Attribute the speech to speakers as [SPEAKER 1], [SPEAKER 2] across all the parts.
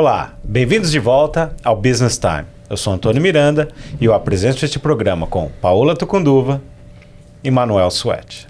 [SPEAKER 1] Olá, bem-vindos de volta ao Business Time. Eu sou Antônio Miranda e eu apresento este programa com Paola Tucunduva e Manuel Suete.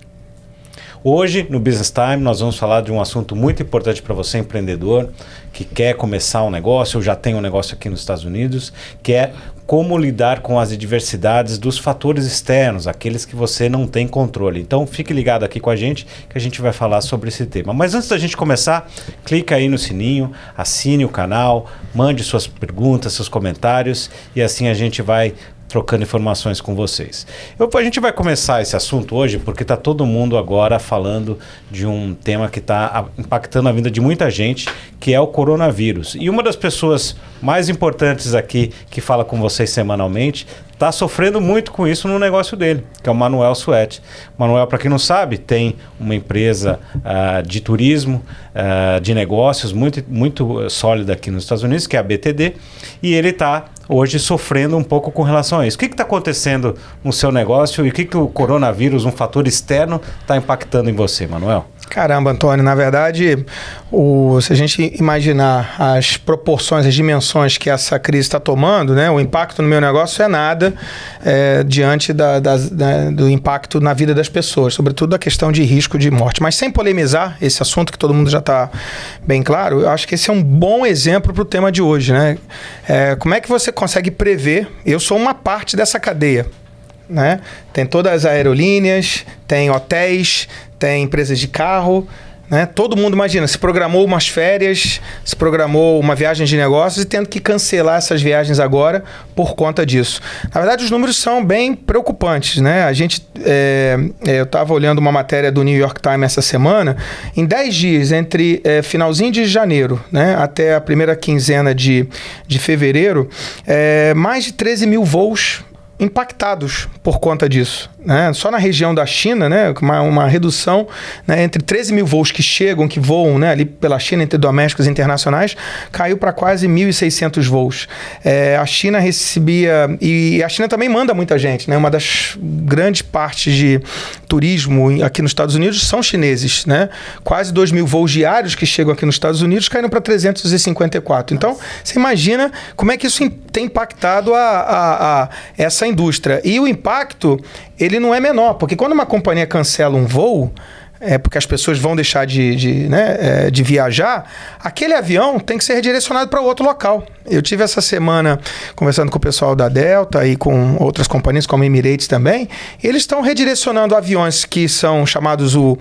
[SPEAKER 1] Hoje, no Business Time, nós vamos falar de um assunto muito importante para você, empreendedor, que quer começar um negócio ou já tem um negócio aqui nos Estados Unidos, que é como lidar com as adversidades dos fatores externos, aqueles que você não tem controle. Então, fique ligado aqui com a gente, que a gente vai falar sobre esse tema. Mas antes da gente começar, clica aí no sininho, assine o canal, mande suas perguntas, seus comentários, e assim a gente vai trocando informações com vocês. A gente vai começar esse assunto hoje porque está todo mundo agora falando de um tema que está impactando a vida de muita gente, que é o coronavírus. E uma das pessoas mais importantes aqui, que fala com vocês semanalmente, está sofrendo muito com isso no negócio dele, que é o Manuel Suete. Manuel, para quem não sabe, tem uma empresa de turismo, de negócios muito sólida aqui nos Estados Unidos, que é a BTD, e ele está hoje sofrendo um pouco com relação a isso. O que está acontecendo no seu negócio e o que o coronavírus, um fator externo, está impactando em você, Manuel?
[SPEAKER 2] Caramba, Antônio, na verdade, se a gente imaginar as proporções, as dimensões que essa crise está tomando, né, o impacto no meu negócio é nada diante do impacto na vida das pessoas, sobretudo a questão de risco de morte. Mas sem polemizar esse assunto, que todo mundo já está bem claro, eu acho que esse é um bom exemplo para o tema de hoje, né? Como é que você consegue prever? Eu sou uma parte dessa cadeia, né? Tem todas as aerolíneas, tem hotéis, tem empresas de carro, né? Todo mundo, imagina, se programou umas férias, se programou uma viagem de negócios e tendo que cancelar essas viagens agora por conta disso. Na verdade, os números são bem preocupantes, né? Eu estava olhando uma matéria do New York Times essa semana, em 10 dias, entre finalzinho de janeiro, né, até a primeira quinzena de fevereiro, mais de 13 mil voos impactados por conta disso, né? Só na região da China, né, uma redução, né, entre 13 mil voos que voam, né, ali pela China, entre domésticos e internacionais, caiu para quase 1.600 voos. A China recebia... E a China também manda muita gente, né? Uma das grandes partes de turismo aqui nos Estados Unidos são chineses, né? Quase 2 mil voos diários que chegam aqui nos Estados Unidos caíram para 354. Então, você imagina como é que isso tem impactado essa indústria. E o impacto, ele não é menor, porque quando uma companhia cancela um voo, porque as pessoas vão deixar de viajar, aquele avião tem que ser redirecionado para outro local. Eu tive essa semana conversando com o pessoal da Delta e com outras companhias, como a Emirates também, e eles estão redirecionando aviões que são chamados o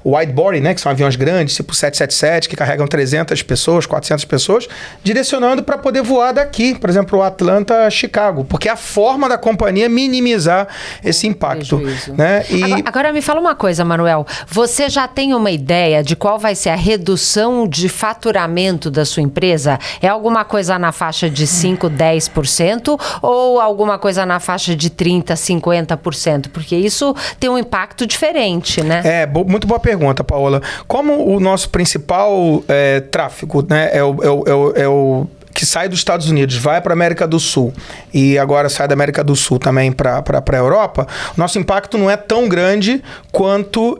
[SPEAKER 2] wide body, né, que são aviões grandes, tipo 777, que carregam 300 pessoas, 400 pessoas, direcionando para poder voar daqui, por exemplo, o Atlanta, Chicago, porque é a forma da companhia minimizar esse impacto. Né?
[SPEAKER 3] Agora me fala uma coisa, Manuel. Você já tem uma ideia de qual vai ser a redução de faturamento da sua empresa? É alguma coisa na faixa de 5%, 10% ou alguma coisa na faixa de 30%, 50%? Porque isso tem um impacto diferente, né?
[SPEAKER 2] Muito boa pergunta, Paola. Como o nosso principal tráfego, né, é o que sai dos Estados Unidos, vai para a América do Sul e agora sai da América do Sul também para a Europa, o nosso impacto não é tão grande quanto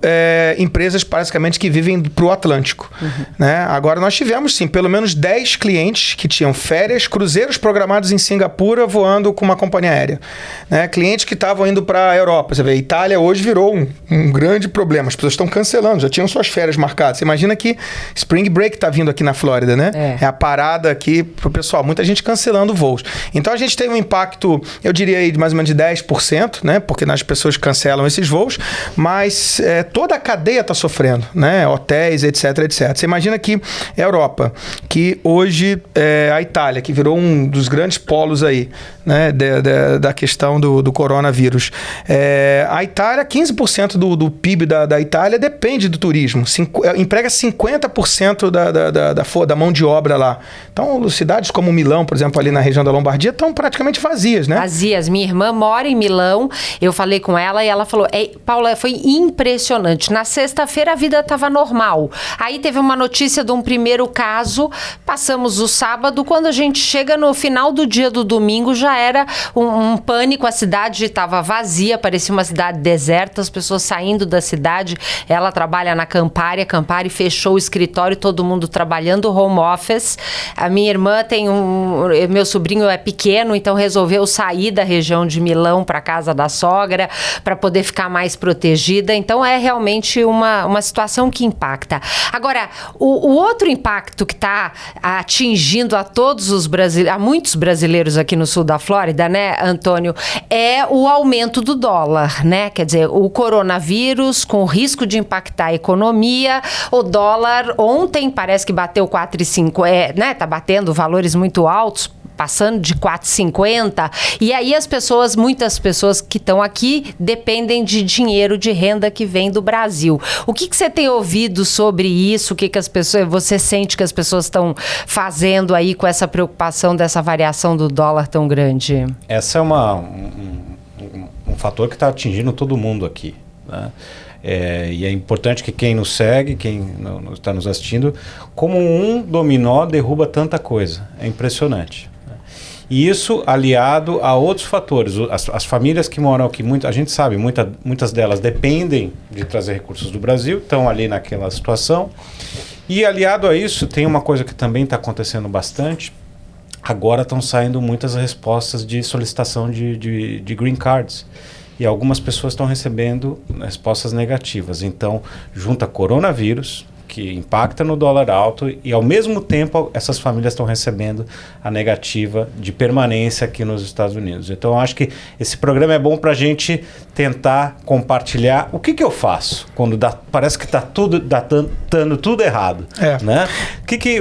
[SPEAKER 2] empresas basicamente que vivem para o Atlântico. Né? Agora nós tivemos sim, pelo menos 10 clientes que tinham férias, cruzeiros programados em Singapura voando com uma companhia aérea. Né? Clientes que estavam indo para a Europa. Você vê, a Itália hoje virou um grande problema. As pessoas estão cancelando, já tinham suas férias marcadas. Você imagina que Spring Break está vindo aqui na Flórida, né? É a parada aqui pro pessoal, muita gente cancelando voos. Então a gente teve um impacto, eu diria aí de mais ou menos de 10%, né? Porque as pessoas cancelam esses voos, mas toda a cadeia está sofrendo, né? Hotéis, etc, etc. Você imagina que a Europa, que hoje a Itália, que virou um dos grandes polos aí, né? Da questão do coronavírus. A Itália, 15% do PIB da Itália depende do turismo. Emprega 50% da mão de obra lá. Então, cidades cidades como Milão, por exemplo, ali na região da Lombardia, estão praticamente vazias, né?
[SPEAKER 3] Vazias. Minha irmã mora em Milão, eu falei com ela e ela falou, Paula, foi impressionante. Na sexta-feira a vida estava normal. Aí teve uma notícia de um primeiro caso, passamos o sábado, quando a gente chega no final do dia do domingo, já era um pânico, a cidade estava vazia, parecia uma cidade deserta, as pessoas saindo da cidade. Ela trabalha na Campari, a Campari fechou o escritório, todo mundo trabalhando home office. A minha irmã meu sobrinho é pequeno, então resolveu sair da região de Milão para casa da sogra, para poder ficar mais protegida. Então é realmente uma situação que impacta. Agora, o outro impacto que está atingindo a todos os brasileiros, a muitos brasileiros aqui no sul da Flórida, né, Antônio, é o aumento do dólar, né? Quer dizer, o coronavírus com o risco de impactar a economia, o dólar ontem parece que bateu 4,5, né? Tá batendo valores muito altos, passando de 4,50, e aí muitas pessoas que estão aqui dependem de dinheiro, de renda que vem do Brasil. O que você tem ouvido sobre isso? O que você sente que as pessoas estão fazendo aí com essa preocupação dessa variação do dólar tão grande?
[SPEAKER 1] Essa é um fator que está atingindo todo mundo aqui, né? E é importante que quem nos segue, quem está nos assistindo, como um dominó derruba tanta coisa. É impressionante. E isso aliado a outros fatores. As famílias que moram aqui, a gente sabe, muitas delas dependem de trazer recursos do Brasil, estão ali naquela situação. E aliado a isso, tem uma coisa que também está acontecendo bastante. Agora estão saindo muitas respostas de solicitação de green cards. E algumas pessoas estão recebendo respostas negativas. Então, junta coronavírus, que impacta no dólar alto, e ao mesmo tempo essas famílias estão recebendo a negativa de permanência aqui nos Estados Unidos. Então eu acho que esse programa é bom para a gente tentar compartilhar o que eu faço quando parece que está dando tudo errado. Né? O que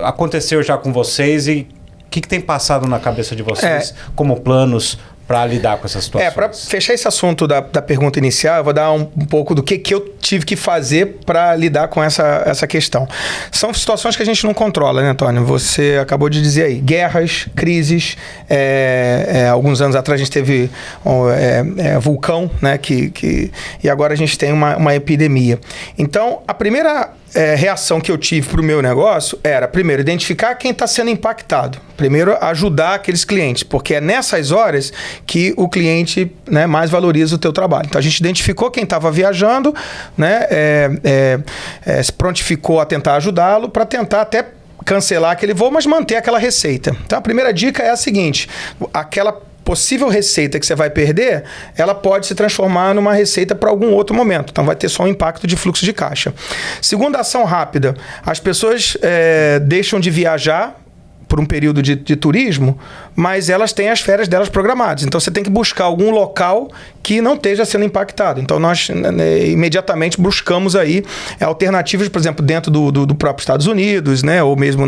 [SPEAKER 1] aconteceu já com vocês e o que tem passado na cabeça de vocês como planos para lidar com essas situações?
[SPEAKER 2] Para fechar esse assunto da pergunta inicial, eu vou dar um pouco do que eu tive que fazer para lidar com essa questão. São situações que a gente não controla, né, Antônio? Você acabou de dizer aí, guerras, crises. Alguns anos atrás a gente teve vulcão, né? E agora a gente tem uma epidemia. Então, a primeira reação que eu tive para o meu negócio era, primeiro, identificar quem está sendo impactado. Primeiro, ajudar aqueles clientes, porque é nessas horas que o cliente, né, mais valoriza o teu trabalho. Então, a gente identificou quem estava viajando, né, se prontificou a tentar ajudá-lo para tentar até cancelar aquele voo, mas manter aquela receita. Então, a primeira dica é a seguinte, aquela possível receita que você vai perder, ela pode se transformar numa receita para algum outro momento. Então, vai ter só um impacto de fluxo de caixa. Segunda ação rápida. As pessoas deixam de viajar por um período de turismo, mas elas têm as férias delas programadas. Então, você tem que buscar algum local que não esteja sendo impactado. Então, nós imediatamente buscamos aí alternativas, por exemplo, dentro do próprio Estados Unidos, né, ou mesmo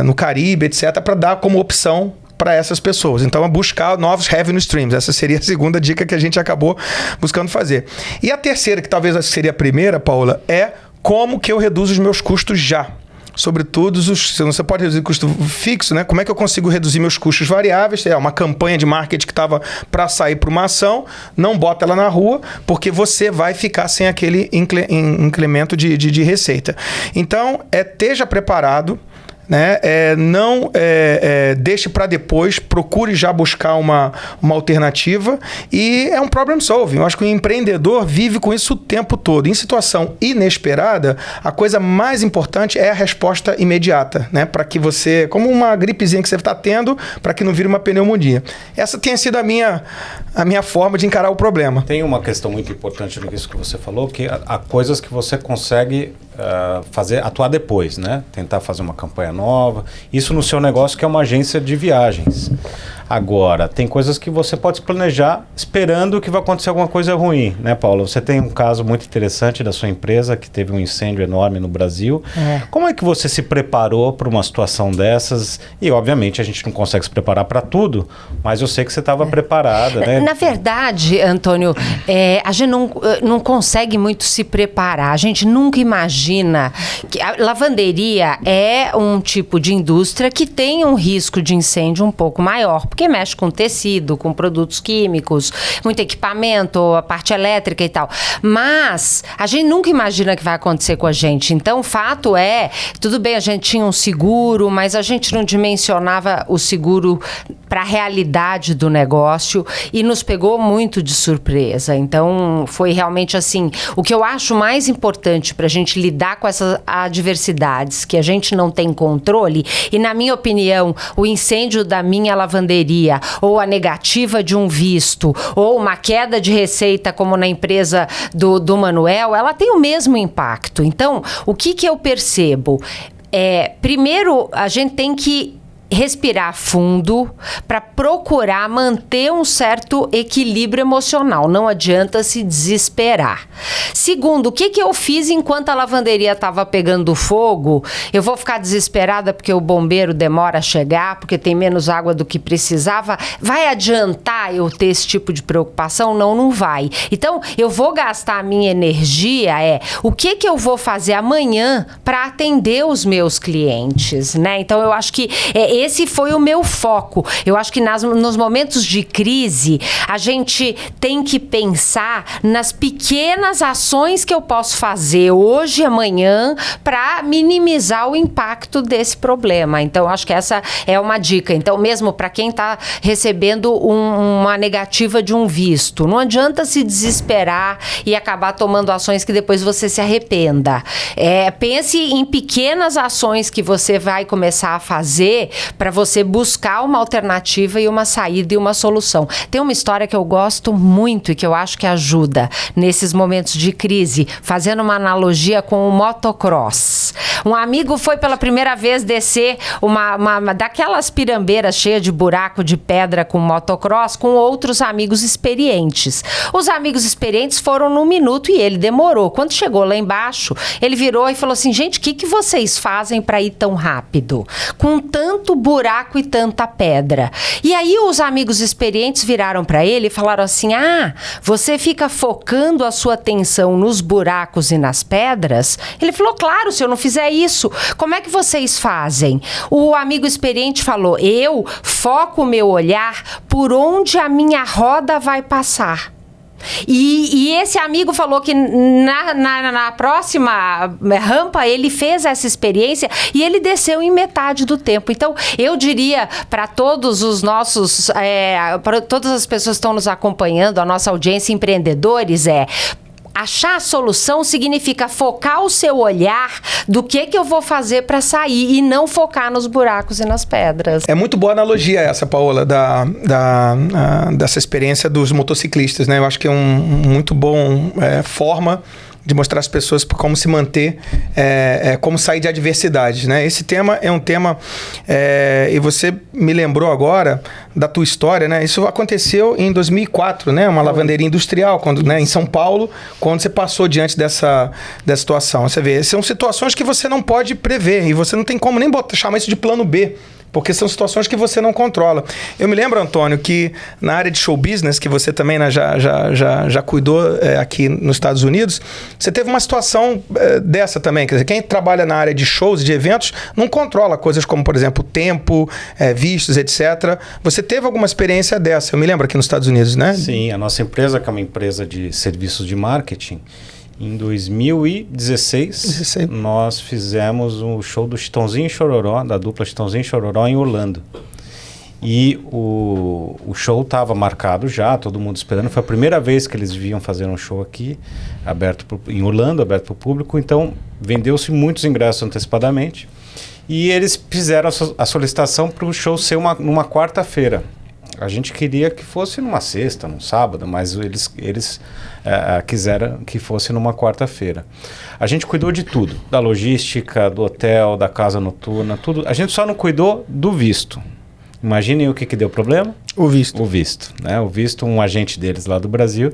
[SPEAKER 2] no Caribe, etc., para dar como opção para essas pessoas. Então, é buscar novos revenue streams. Essa seria a segunda dica que a gente acabou buscando fazer. E a terceira, que talvez seria a primeira, Paula, é como que eu reduzo os meus custos já. Sobretudo, você pode reduzir custo fixo, né? Como é que eu consigo reduzir meus custos variáveis? Uma campanha de marketing que estava para sair para uma ação, não bota ela na rua, porque você vai ficar sem aquele incremento de receita. Então, esteja preparado, né? Não deixe para depois, procure já buscar uma alternativa, e é um problem solving. Eu acho que o empreendedor vive com isso o tempo todo. Em situação inesperada, a coisa mais importante é a resposta imediata, né? Para que você, como uma gripezinha que você está tendo, para que não vire uma pneumonia. Essa tem sido a minha forma de encarar o problema.
[SPEAKER 1] Tem uma questão muito importante nisso que você falou, que há coisas que você consegue atuar depois, né? Tentar fazer uma campanha nova. Isso no seu negócio, que é uma agência de viagens. Agora, tem coisas que você pode se planejar esperando que vai acontecer alguma coisa ruim, né, Paulo? Você tem um caso muito interessante da sua empresa que teve um incêndio enorme no Brasil. Como é que você se preparou para uma situação dessas? E, obviamente, a gente não consegue se preparar para tudo, mas eu sei que você estava preparada, né?
[SPEAKER 3] Na verdade, Antônio, a gente não consegue muito se preparar. A gente nunca imagina que a lavanderia é um tipo de indústria que tem um risco de incêndio um pouco maior, porque mexe com tecido, com produtos químicos, muito equipamento, a parte elétrica e tal. Mas a gente nunca imagina que vai acontecer com a gente. Então, o fato é, tudo bem, a gente tinha um seguro, mas a gente não dimensionava o seguro para a realidade do negócio e nos pegou muito de surpresa. Então, foi realmente assim, o que eu acho mais importante para a gente lidar com essas adversidades que a gente não tem controle, e na minha opinião, o incêndio da minha lavanderia, ou a negativa de um visto, ou uma queda de receita como na empresa do Manuel, ela tem o mesmo impacto. Então, o que eu percebo? Primeiro, a gente tem que respirar fundo para procurar manter um certo equilíbrio emocional. Não adianta se desesperar. Segundo, o que eu fiz enquanto a lavanderia estava pegando fogo? Eu vou ficar desesperada porque o bombeiro demora a chegar, porque tem menos água do que precisava? Vai adiantar eu ter esse tipo de preocupação? Não, não vai. Então, eu vou gastar a minha energia, o que eu vou fazer amanhã para atender os meus clientes, né? Então, eu acho que esse foi o meu foco. Eu acho que nos momentos de crise, a gente tem que pensar nas pequenas ações que eu posso fazer hoje e amanhã para minimizar o impacto desse problema. Então, eu acho que essa é uma dica. Então, mesmo para quem está recebendo uma negativa de um visto, não adianta se desesperar e acabar tomando ações que depois você se arrependa. Pense em pequenas ações que você vai começar a fazer para você buscar uma alternativa e uma saída e uma solução. Tem uma história que eu gosto muito e que eu acho que ajuda nesses momentos de crise, fazendo uma analogia com o motocross. Um amigo foi pela primeira vez descer uma daquelas pirambeiras cheias de buraco de pedra com motocross com outros amigos experientes. Os amigos experientes foram num minuto e ele demorou. Quando chegou lá embaixo, ele virou e falou assim: gente, o que vocês fazem para ir tão rápido? Com tanto buraco e tanta pedra. E aí os amigos experientes viraram para ele e falaram assim: você fica focando a sua atenção nos buracos e nas pedras? Ele falou: claro, se eu não fizer isso, como é que vocês fazem? O amigo experiente falou: eu foco o meu olhar por onde a minha roda vai passar. E esse amigo falou que na próxima rampa ele fez essa experiência e ele desceu em metade do tempo. Então, eu diria para todos os nossos, para todas as pessoas que estão nos acompanhando, a nossa audiência, empreendedores, achar a solução significa focar o seu olhar do que eu vou fazer para sair e não focar nos buracos e nas pedras.
[SPEAKER 2] É muito boa analogia essa, Paola, dessa experiência dos motociclistas, né? Eu acho que é muito bom forma de mostrar às pessoas como se manter, como sair de adversidades, né? Esse tema é um tema, e você me lembrou agora da tua história, né? Isso aconteceu em 2004, né? Uma lavanderia industrial, em São Paulo, quando você passou diante dessa situação. Você vê, são situações que você não pode prever e você não tem como nem chamar isso de plano B, porque são situações que você não controla. Eu me lembro, Antônio, que na área de show business, que você também, né, já cuidou aqui nos Estados Unidos, você teve uma situação dessa também. Quer dizer, quem trabalha na área de shows, de eventos, não controla coisas como, por exemplo, tempo, vistos, etc. Você teve alguma experiência dessa? Eu me lembro aqui nos Estados Unidos, né?
[SPEAKER 1] Sim, a nossa empresa, que é uma empresa de serviços de marketing, em 2016, nós fizemos um show do Chitãozinho e Chororó, da dupla Chitãozinho e Chororó, em Orlando. E o show estava marcado já, todo mundo esperando. Foi a primeira vez que eles vinham fazer um show aqui, em Orlando, aberto para o público. Então, vendeu-se muitos ingressos antecipadamente. E eles fizeram a solicitação para o show ser numa quarta-feira. A gente queria que fosse numa sexta, num sábado, mas eles quiseram que fosse numa quarta-feira. A gente cuidou de tudo, da logística, do hotel, da casa noturna, tudo. A gente só não cuidou do visto. Imaginem o que deu problema?
[SPEAKER 2] O visto.
[SPEAKER 1] O visto, né? O visto, um agente deles lá do Brasil,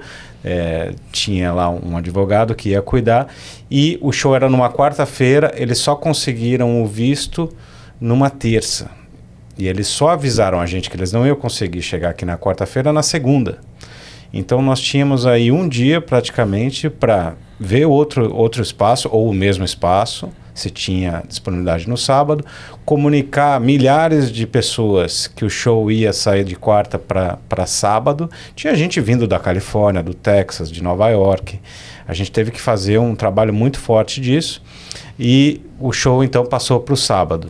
[SPEAKER 1] tinha lá um advogado que ia cuidar, e o show era numa quarta-feira, eles só conseguiram o visto numa terça. E eles só avisaram a gente que eles não iam conseguir chegar aqui na quarta-feira, na segunda. Então nós tínhamos aí um dia praticamente para ver outro espaço, ou o mesmo espaço, se tinha disponibilidade no sábado, comunicar a milhares de pessoas que o show ia sair de quarta para sábado. Tinha gente vindo da Califórnia, do Texas, de Nova York. A gente teve que fazer um trabalho muito forte disso, e o show então passou para o sábado.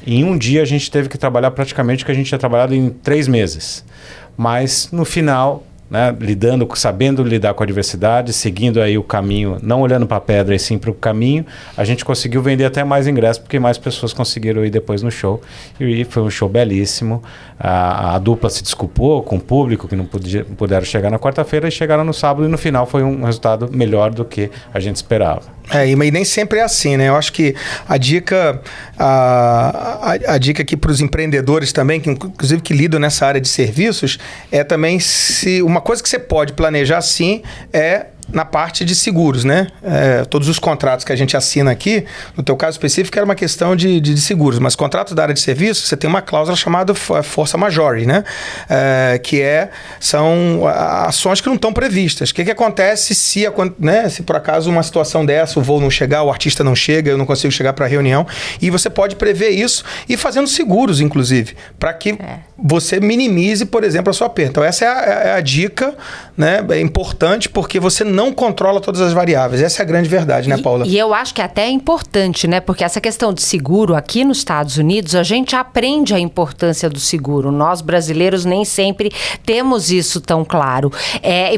[SPEAKER 1] Em um dia a gente teve que trabalhar praticamente o que a gente tinha trabalhado em 3 meses. Mas no final, né, sabendo lidar com a diversidade, seguindo aí o caminho, não olhando para a pedra e sim para o caminho, a gente conseguiu vender até mais ingressos, porque mais pessoas conseguiram ir depois no show. E foi um show belíssimo. A dupla se desculpou com o público, que não puderam chegar na quarta-feira, e chegaram no sábado, e no final foi um resultado melhor do que a gente esperava.
[SPEAKER 2] E nem sempre é assim, né? Eu acho que a dica aqui para os empreendedores também, que inclusive que lidam nessa área de serviços, é também uma coisa que você pode planejar sim é na parte de seguros, né? Todos os contratos que a gente assina aqui, no teu caso específico, era uma questão de seguros, mas contratos da área de serviço, você tem uma cláusula chamada força majeure, né? São ações que não estão previstas. O que acontece se por acaso uma situação dessa, o voo não chegar, o artista não chega, eu não consigo chegar para a reunião, e você pode prever isso e fazendo seguros, inclusive, para que você minimize, por exemplo, a sua perda. Então essa é a dica, né? É importante porque você não controla todas as variáveis. Essa é a grande verdade, né, Paula?
[SPEAKER 3] E eu acho que até é importante, né? Porque essa questão de seguro aqui nos Estados Unidos, a gente aprende a importância do seguro. Nós, brasileiros, nem sempre temos isso tão claro.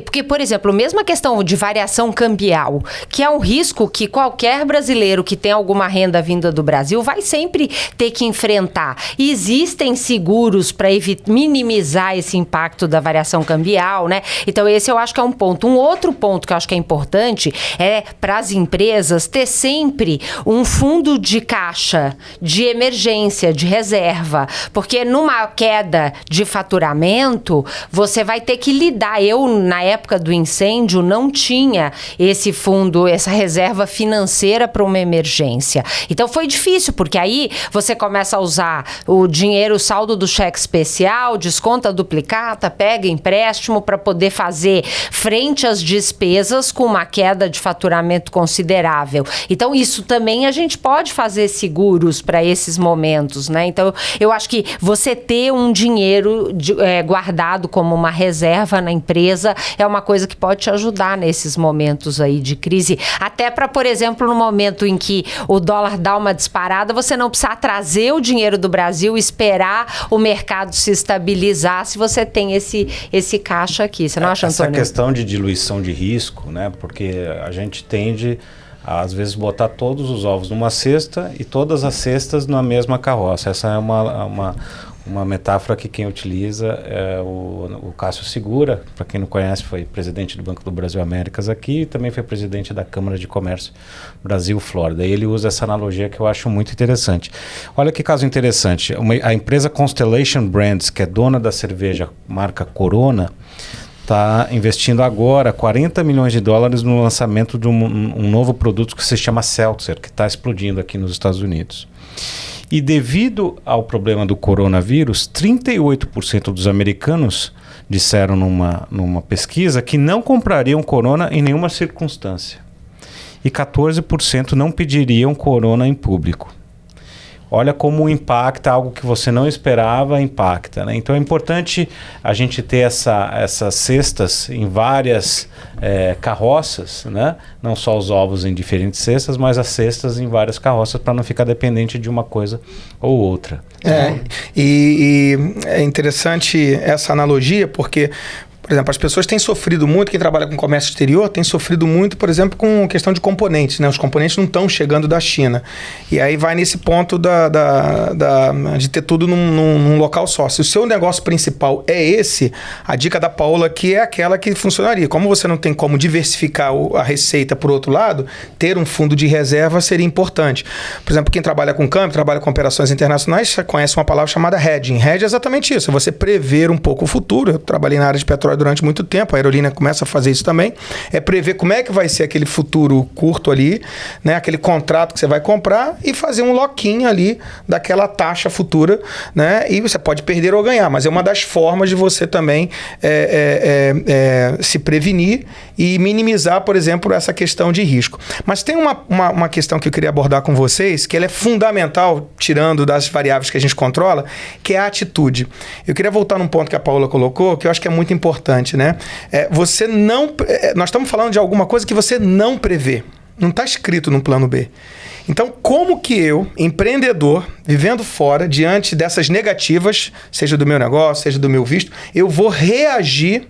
[SPEAKER 3] Porque, por exemplo, mesmo a questão de variação cambial, que é um risco que qualquer brasileiro que tem alguma renda vinda do Brasil vai sempre ter que enfrentar. E existem seguros para minimizar esse impacto da variação cambial, né? Então, esse eu acho que é um ponto. Um outro ponto que eu acho que é importante é para as empresas ter sempre um fundo de caixa, de emergência, de reserva, porque numa queda de faturamento, você vai ter que lidar. Eu, na época do incêndio, não tinha esse fundo, essa reserva financeira para uma emergência. Então foi difícil, porque aí você começa a usar o dinheiro, o saldo do cheque especial, desconta a duplicata, pega empréstimo para poder fazer frente às despesas com uma queda de faturamento considerável. Então, isso também a gente pode fazer seguros para esses momentos, né? Então, eu acho que você ter um dinheiro guardado como uma reserva na empresa é uma coisa que pode te ajudar nesses momentos aí de crise. Até para, por exemplo, no momento em que o dólar dá uma disparada, você não precisa trazer o dinheiro do Brasil e esperar o mercado se estabilizar se você tem esse caixa aqui. Você não acha, Antônio?
[SPEAKER 1] Essa questão de diluição de risco, né? Porque a gente tende a, às vezes, botar todos os ovos numa cesta e todas as cestas na mesma carroça. Essa é uma metáfora que quem utiliza é o Cássio Segura. Para quem não conhece, foi presidente do Banco do Brasil Américas aqui e também foi presidente da Câmara de Comércio Brasil-Flórida. E ele usa essa analogia que eu acho muito interessante. Olha que caso interessante. A empresa Constellation Brands, que é dona da cerveja marca Corona, está investindo agora $40 milhões no lançamento de um novo produto que se chama Seltzer, que está explodindo aqui nos Estados Unidos. E devido ao problema do coronavírus, 38% dos americanos disseram numa pesquisa que não comprariam Corona em nenhuma circunstância. E 14% não pediriam Corona em público. Olha como impacta, algo que você não esperava impacta, né? Então é importante a gente ter essas cestas em várias carroças, né? Não só os ovos em diferentes cestas, mas as cestas em várias carroças para não ficar dependente de uma coisa ou outra.
[SPEAKER 2] E é interessante essa analogia porque Por exemplo, as pessoas têm sofrido muito, quem trabalha com comércio exterior tem sofrido muito, por exemplo, com questão de componentes, né? Os componentes não estão chegando da China. E aí vai nesse ponto de ter tudo num local só. Se o seu negócio principal é esse, a dica da Paola aqui é aquela que funcionaria. Como você não tem como diversificar a receita por outro lado, ter um fundo de reserva seria importante. Por exemplo, quem trabalha com câmbio, trabalha com operações internacionais, conhece uma palavra chamada hedging. Hedge é exatamente isso, é você prever um pouco o futuro. Eu trabalhei na área de petróleo durante muito tempo, a Aerolínea começa a fazer isso também, é prever como é que vai ser aquele futuro curto ali, né, aquele contrato que você vai comprar e fazer um lock-in ali daquela taxa futura, né, e você pode perder ou ganhar, mas é uma das formas de você também se prevenir e minimizar, por exemplo, essa questão de risco. Mas tem uma questão que eu queria abordar com vocês, que ela é fundamental, tirando das variáveis que a gente controla, que é a atitude. Eu queria voltar num ponto que a Paola colocou, que eu acho que é muito importante, né? Nós estamos falando de alguma coisa que você não prevê. Não está escrito no plano B. Então, como que eu, empreendedor, vivendo fora, diante dessas negativas, seja do meu negócio, seja do meu visto, eu vou reagir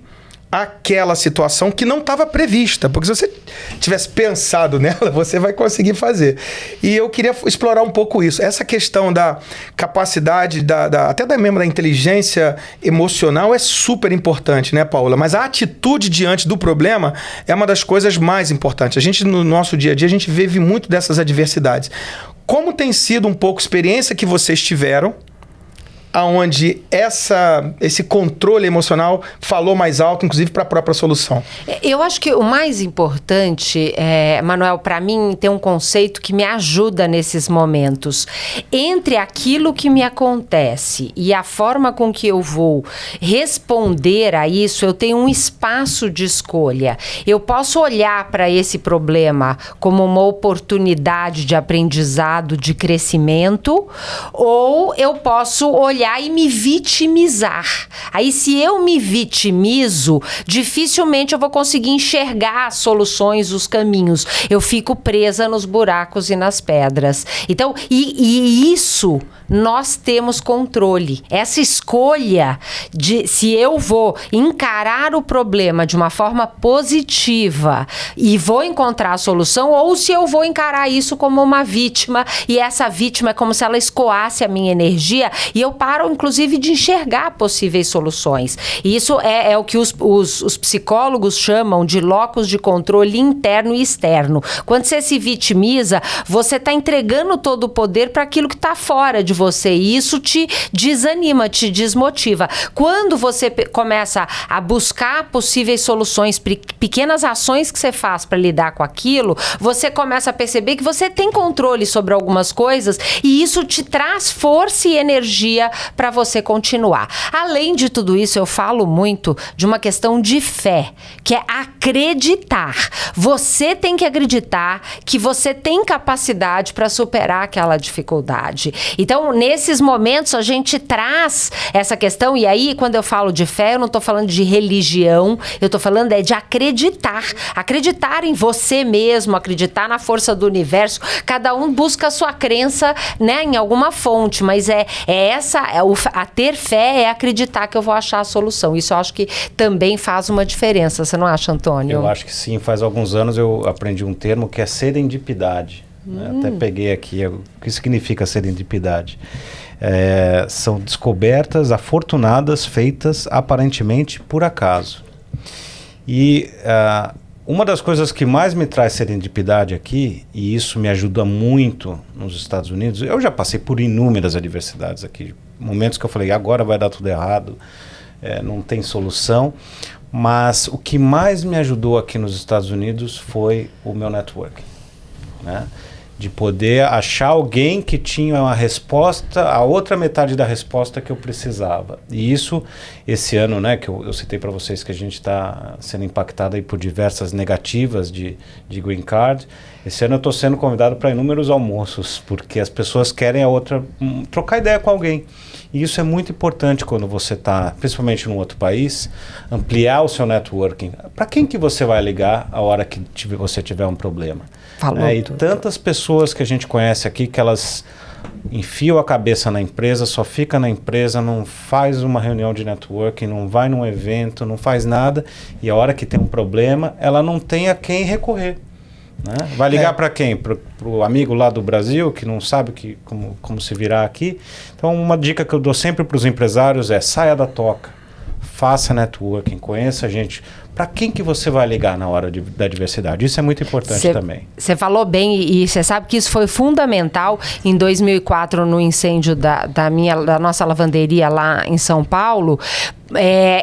[SPEAKER 2] àquela situação que não estava prevista? Porque se você tivesse pensado nela, você vai conseguir fazer. E eu queria explorar um pouco isso. Essa questão da capacidade, até mesmo da inteligência emocional é super importante, né, Paola? Mas a atitude diante do problema é uma das coisas mais importantes. A gente, no nosso dia a dia, a gente vive muito dessas adversidades. Como tem sido um pouco a experiência que vocês tiveram, aonde esse controle emocional falou mais alto, inclusive para a própria solução?
[SPEAKER 3] Eu acho que o mais importante, Manuel, para mim, tem um conceito que me ajuda nesses momentos. Entre aquilo que me acontece e a forma com que eu vou responder a isso, eu tenho um espaço de escolha. Eu posso olhar para esse problema como uma oportunidade de aprendizado, de crescimento, ou eu posso olhar e me vitimizar. Aí, se eu me vitimizo, dificilmente eu vou conseguir enxergar as soluções, os caminhos. Eu fico presa nos buracos e nas pedras. Então, e isso nós temos controle. Essa escolha de se eu vou encarar o problema de uma forma positiva e vou encontrar a solução, ou se eu vou encarar isso como uma vítima, e essa vítima é como se ela escoasse a minha energia e eu paro, inclusive, de enxergar possíveis soluções. E isso é o que os psicólogos chamam de locus de controle interno e externo. Quando você se vitimiza, você está entregando todo o poder para aquilo que está fora de você, e isso te desanima, te desmotiva. Quando você começa a buscar possíveis soluções, pequenas ações que você faz para lidar com aquilo, você começa a perceber que você tem controle sobre algumas coisas, e isso te traz força e energia para você continuar. Além de tudo isso, eu falo muito de uma questão de fé, que é acreditar. Você tem que acreditar que você tem capacidade para superar aquela dificuldade. Então, nesses momentos, a gente traz essa questão, e aí, quando eu falo de fé, eu não estou falando de religião, eu estou falando de acreditar. Acreditar em você mesmo, acreditar na força do universo. Cada um busca a sua crença, né, em alguma fonte, mas a ter fé é acreditar que eu vou achar a solução. Isso eu acho que também faz uma diferença, você não acha, Antônio?
[SPEAKER 1] Eu acho que sim. Faz alguns anos eu aprendi um termo que é serendipidade. Até peguei aqui. O que significa serendipidade? São descobertas afortunadas feitas aparentemente por acaso. E uma das coisas que mais me traz serendipidade aqui, e isso me ajuda muito nos Estados Unidos, eu já passei por inúmeras adversidades aqui, momentos que eu falei, agora vai dar tudo errado, não tem solução, mas o que mais me ajudou aqui nos Estados Unidos foi o meu networking, né? De poder achar alguém que tinha uma resposta, a outra metade da resposta que eu precisava. E isso, esse ano, né, que eu citei para vocês que a gente está sendo impactado aí por diversas negativas de Green Card, esse ano eu estou sendo convidado para inúmeros almoços, porque as pessoas querem trocar ideia com alguém. E isso é muito importante quando você está, principalmente num outro país, ampliar o seu networking. Para quem que você vai ligar a hora que você tiver um problema?
[SPEAKER 3] Falou
[SPEAKER 1] E tantas pessoas que a gente conhece aqui que elas enfia a cabeça na empresa, só fica na empresa, não faz uma reunião de networking, não vai num evento, não faz nada, e a hora que tem um problema, ela não tem a quem recorrer. Né? Vai ligar para quem? Para o amigo lá do Brasil, que não sabe como se virar aqui. Então, uma dica que eu dou sempre para os empresários é: saia da toca, faça networking, conheça gente. Para quem que você vai ligar na hora da diversidade? Isso é muito importante também.
[SPEAKER 3] Você falou bem, e você sabe que isso foi fundamental em 2004 no incêndio da nossa lavanderia lá em São Paulo.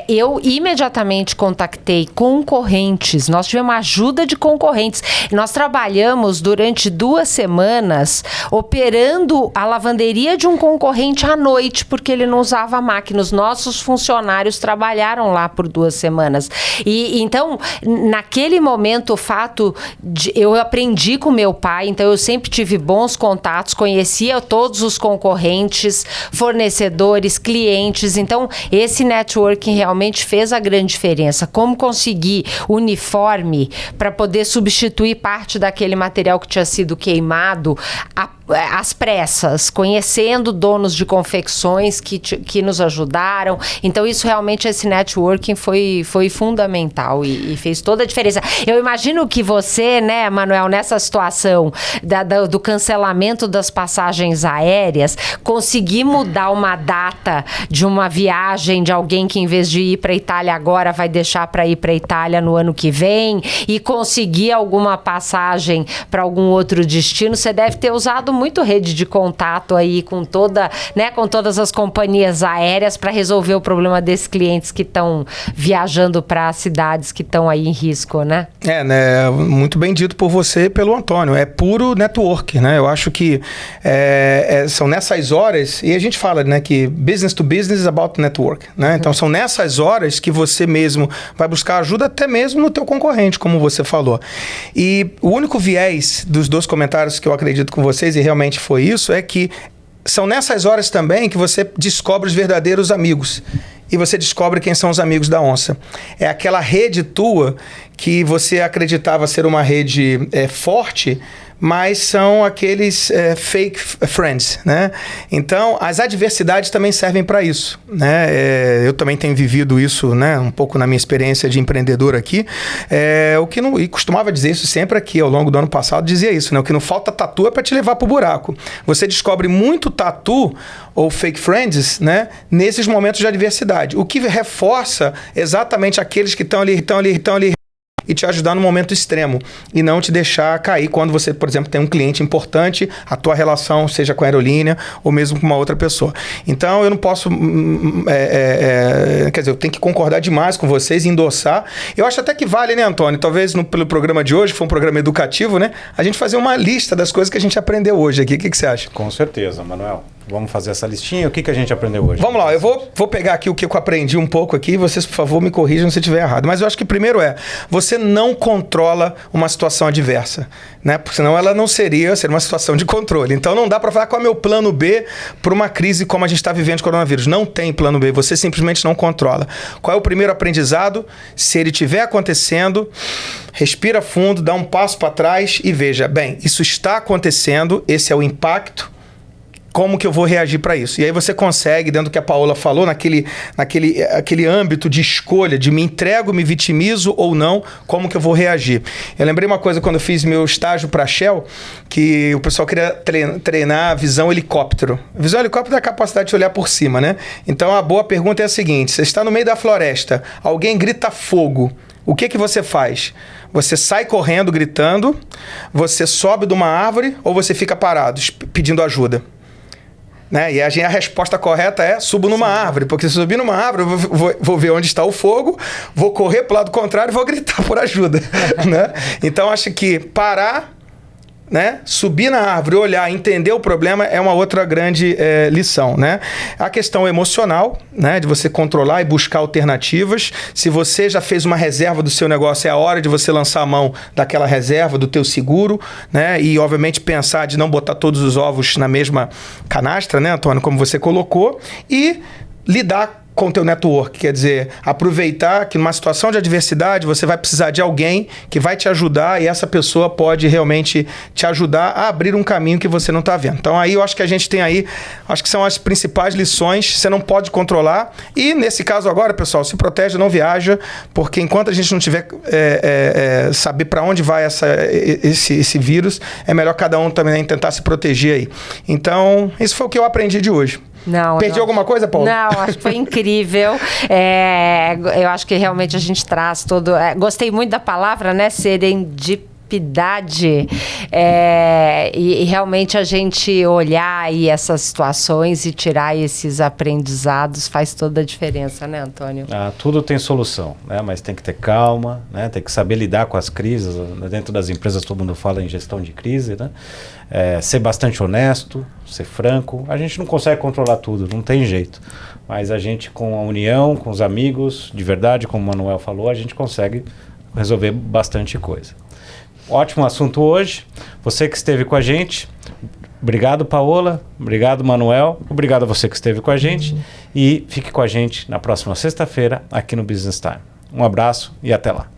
[SPEAKER 3] Eu imediatamente contactei concorrentes, nós tivemos ajuda de concorrentes. Nós trabalhamos durante 2 semanas operando a lavanderia de um concorrente à noite, porque ele não usava máquina. Os nossos funcionários trabalharam lá por 2 semanas. E então, naquele momento, o fato de eu aprendi com meu pai, então eu sempre tive bons contatos, conhecia todos os concorrentes, fornecedores, clientes. Então, esse networking realmente fez a grande diferença. Como conseguir uniforme para poder substituir parte daquele material que tinha sido queimado às pressas, conhecendo donos de confecções que nos ajudaram. Então, isso realmente, esse networking foi fundamental e fez toda a diferença. Eu imagino que você, né, Manuel, nessa situação do cancelamento das passagens aéreas, conseguir mudar uma data de uma viagem de alguém que, em vez de ir para a Itália agora, vai deixar para ir para a Itália no ano que vem, e conseguir alguma passagem para algum outro destino, você deve ter usado muito rede de contato aí com todas as companhias aéreas para resolver o problema desses clientes que estão viajando para cidades que estão aí em risco, né?
[SPEAKER 2] Né? Muito bem dito por você e pelo Antônio. É puro network, né? Eu acho que são nessas horas, e a gente fala, né, que business to business is about network, né? Então, são nessas horas que você mesmo vai buscar ajuda, até mesmo no teu concorrente, como você falou. E o único viés dos 2 comentários que eu acredito com vocês, e realmente foi isso, é que são nessas horas também que você descobre os verdadeiros amigos. E você descobre quem são os amigos da onça. É aquela rede tua que você acreditava ser uma rede forte, mas são aqueles fake friends, né? Então, as adversidades também servem para isso, né? Eu também tenho vivido isso, né? Um pouco na minha experiência de empreendedor aqui. E costumava dizer isso sempre aqui, ao longo do ano passado, dizia isso, né? O que não falta tatu é para te levar pro buraco. Você descobre muito tatu ou fake friends, né? Nesses momentos de adversidade. O que reforça exatamente aqueles que estão ali, e te ajudar no momento extremo e não te deixar cair quando você, por exemplo, tem um cliente importante, a tua relação seja com a aerolínea ou mesmo com uma outra pessoa. Então, eu não posso... quer dizer, eu tenho que concordar demais com vocês e endossar. Eu acho até que vale, né, Antônio? Talvez pelo programa de hoje, que foi um programa educativo, né? A gente fazer uma lista das coisas que a gente aprendeu hoje aqui. O que você acha?
[SPEAKER 1] Com certeza, Manuel. Vamos fazer essa listinha. O que a gente aprendeu hoje?
[SPEAKER 2] Vamos lá, eu vou pegar aqui o que eu aprendi um pouco aqui. Vocês, por favor, me corrijam se eu estiver errado. Mas eu acho que primeiro você não controla uma situação adversa, né? Porque senão ela não seria uma situação de controle. Então não dá para falar qual é o meu plano B para uma crise como a gente está vivendo de coronavírus. Não tem plano B, você simplesmente não controla. Qual é o primeiro aprendizado? Se ele estiver acontecendo, respira fundo, dá um passo para trás e veja, bem, isso está acontecendo, esse é o impacto. Como que eu vou reagir para isso? E aí você consegue, dentro do que a Paola falou, naquele âmbito de escolha, de me entrego, me vitimizo ou não, como que eu vou reagir? Eu lembrei uma coisa quando eu fiz meu estágio para a Shell, que o pessoal queria treinar a visão helicóptero. A visão helicóptero é a capacidade de olhar por cima, né? Então a boa pergunta é a seguinte: você está no meio da floresta, alguém grita fogo, o que você faz? Você sai correndo, gritando, você sobe de uma árvore ou você fica parado, pedindo ajuda? Né? E a resposta correta é: subo numa árvore, porque se subir numa árvore eu vou ver onde está o fogo, vou correr para o lado contrário e vou gritar por ajuda. Né? Então acho que parar, né? Subir na árvore, olhar, entender o problema é uma outra grande lição, né? A questão emocional, né? De você controlar e buscar alternativas. Se você já fez uma reserva do seu negócio, é a hora de você lançar a mão daquela reserva, do teu seguro, né? E obviamente pensar de não botar todos os ovos na mesma canastra, né, Antônio, como você colocou, e lidar com o teu network, quer dizer, aproveitar que numa situação de adversidade você vai precisar de alguém que vai te ajudar e essa pessoa pode realmente te ajudar a abrir um caminho que você não está vendo. Então aí eu acho que a gente tem aí, acho que são as principais lições, você não pode controlar e nesse caso agora, pessoal, se protege, não viaja, porque enquanto a gente não tiver saber para onde vai esse vírus, é melhor cada um também tentar se proteger aí. Então, isso foi o que eu aprendi de hoje. Perdi alguma coisa, Paulo?
[SPEAKER 3] Não, acho que foi incrível. Eu acho que realmente a gente traz todo... gostei muito da palavra, né? Serendipidade. E realmente a gente olhar aí essas situações e tirar esses aprendizados faz toda a diferença, né, Antônio?
[SPEAKER 1] Tudo tem solução, né? Mas tem que ter calma, né? Tem que saber lidar com as crises. Dentro das empresas todo mundo fala em gestão de crise, né? Ser bastante honesto, ser franco. A gente não consegue controlar tudo, não tem jeito. Mas a gente, com a união, com os amigos, de verdade, como o Manuel falou, a gente consegue resolver bastante coisa. Ótimo assunto hoje. Você que esteve com a gente, obrigado, Paola. Obrigado, Manuel. Obrigado a você que esteve com a gente. E fique com a gente na próxima sexta-feira aqui no Business Time. Um abraço e até lá.